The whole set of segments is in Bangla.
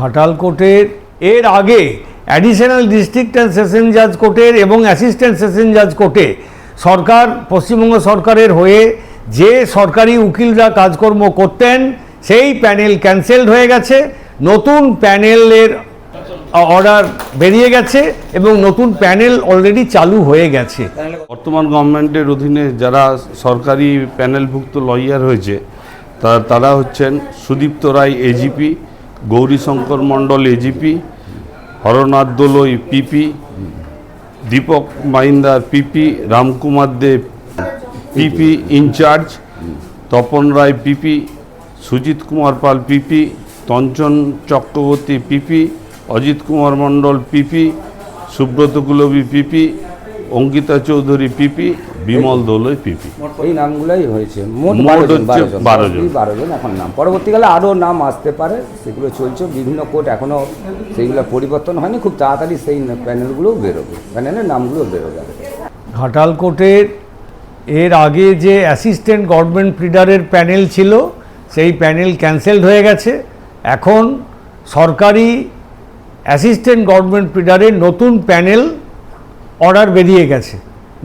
ঘাটাল কোর্টের এর আগে অ্যাডিশনাল ডিস্ট্রিক্ট অ্যান্ড সেশন জাজ কোর্টের এবং অ্যাসিস্ট্যান্ট সেশন জাজ কোর্টে সরকার, পশ্চিমবঙ্গ সরকারের হয়ে যে সরকারি উকিলরা কাজকর্ম করতেন সেই প্যানেল ক্যান্সেলড হয়ে গেছে। নতুন প্যানেলের অর্ডার বেরিয়ে গেছে এবং নতুন প্যানেল অলরেডি চালু হয়ে গেছে। বর্তমান গভর্নমেন্টের অধীনে যারা সরকারি প্যানেলভুক্ত লয়ার হয়েছে তারা হচ্ছেন সুদীপ্ত রায় এজিপি, গৌরীশঙ্কর মণ্ডল এজিপি, হরনাথ দোলই পিপি, দীপক মাইন্দার পিপি, রামকুমার দেব পিপি ইনচার্জ, তপন রায় পিপি, সুজিত কুমার পাল পিপি, তঞ্চন চক্রবর্তী পিপি, অজিত কুমার মণ্ডল পিপি, সুব্রত কুলবী পিপি, অঙ্কিতা চৌধুরী পিপি, বিমল দোলই পিপি। এই নামগুলোই হয়েছে। মোট 12 জন এখন নাম। পরবর্তীকালে আরও নাম আসতে পারে, সেগুলো চলছে। বিভিন্ন কোর্ট এখনও সেইগুলো পরিবর্তন হয়নি, খুব তাড়াতাড়ি সেই প্যানেলগুলোও বেরোবে, প্যানেলের নামগুলো বেরোবে। ঘাটাল কোর্টের এর আগে যে অ্যাসিস্ট্যান্ট গভর্নমেন্ট প্লিডারের প্যানেল ছিল সেই প্যানেল ক্যান্সেলড হয়ে গেছে। এখন সরকারি অ্যাসিস্ট্যান্ট গভর্নমেন্ট প্লিডারের নতুন প্যানেল অর্ডার বেরিয়ে গেছে।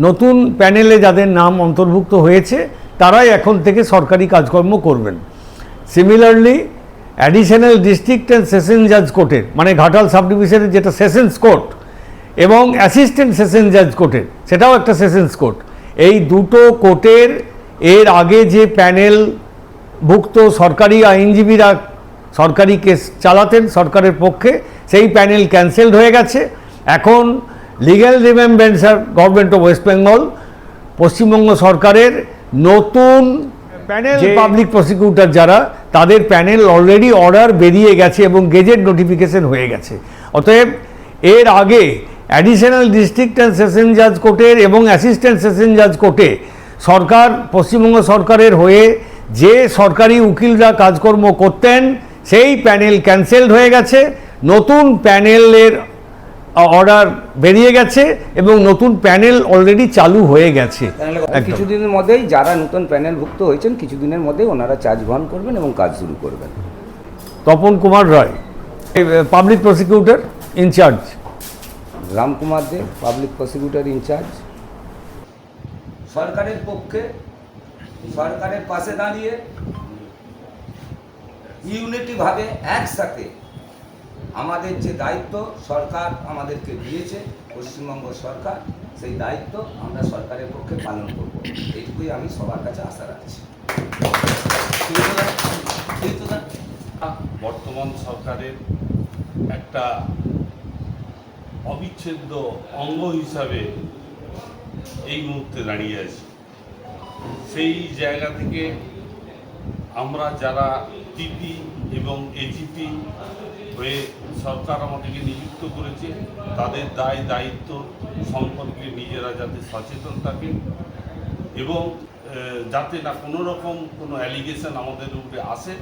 নতুন প্যানেলে যাদের নাম অন্তর্ভুক্ত হয়েছে তারাই এখন থেকে সরকারি কাজকর্ম করবেন। Similarly additional district and session জাজ কোর্টের, মানে ঘাটাল সাব ডিভিশনের যেটা সেশনস কোর্ট, এবং অ্যাসিস্ট্যান্ট সেশন জাজ কোর্টের, সেটাও একটা সেশনস কোর্ট, এই দুটো কোর্টের এর আগে যে প্যানেলভুক্ত সরকারি আইনজীবীরা সরকারি কেস চালাতেন সরকারের পক্ষে, সেই প্যানেল ক্যান্সেলড হয়ে গেছে। এখন legal remembrancer government of West Bengal, Paschimbanga সরকারের নতুন প্যানেল পাবলিক প্রসিকিউটর যারা, তাদের প্যানেল অলরেডি অর্ডার বেরিয়ে গেছে এবং গেজেট নোটিফিকেশন হয়ে গেছে। অতএব এর আগে অ্যাডিশনাল ডিস্ট্রিক্ট অ্যান্ড সেশন জাজ কোর্টের এবং অ্যাসিস্ট্যান্ট সেশন জাজ কোর্টে সরকার, পশ্চিমবঙ্গ সরকারের হয়ে যে সরকারি উকিলরা কাজকর্ম করতেন সেই প্যানেল ক্যান্সেলড হয়ে গেছে। নতুন প্যানেলের অর্ডার বেরিয়ে গেছে এবং নতুন প্যানেল অলরেডি চালু হয়ে গেছে। কিছুদিনের মধ্যেই যারা নতুন প্যানেলভুক্ত হয়েছেন, কিছুদিনের মধ্যেই ওনারা চার্জ গ্রহণ করবেন এবং কাজ শুরু করবেন। তপন কুমার রায় পাবলিক প্রসিকিউটর ইনচার্জ, রামকুমার দেব পাবলিক প্রসিকিউটর ইনচার্জ। সরকারের পক্ষে, সরকারের পাশে দাঁড়িয়ে ইউনিটিভাবে একসাথে আমাদের যে দায়িত্ব সরকার আমাদেরকে দিয়েছে, পশ্চিমবঙ্গ সরকার, সেই দায়িত্ব আমরা সরকারের পক্ষে পালন করব, এইটুকুই আমি সবার কাছে আশা রাখছি। বর্তমান সরকারের একটা অবিচ্ছেদ্য অঙ্গ হিসাবে এই মুহূর্তে দাঁড়িয়ে আছি। সেই জায়গা থেকে আমরা যারা পিপি এবং এজিপি হয়ে সরকার আমাদেরকে নিযুক্ত করেছে, তাদের দায় দায়িত্ব সম্পর্কে নিজেরা যাতে সচেতন থাকে এবং যাতে না কোনো রকম কোনো অ্যালিগেশন আমাদের উপরে আসে,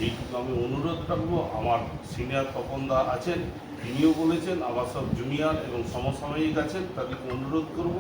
এইটুকু আমি অনুরোধ রাখবো। আমার সিনিয়র তপনদা আছেন, তিনিও বলেছেন, আবার সব জুনিয়র এবং সমসাময়িক আছেন, তাদেরকে অনুরোধ করব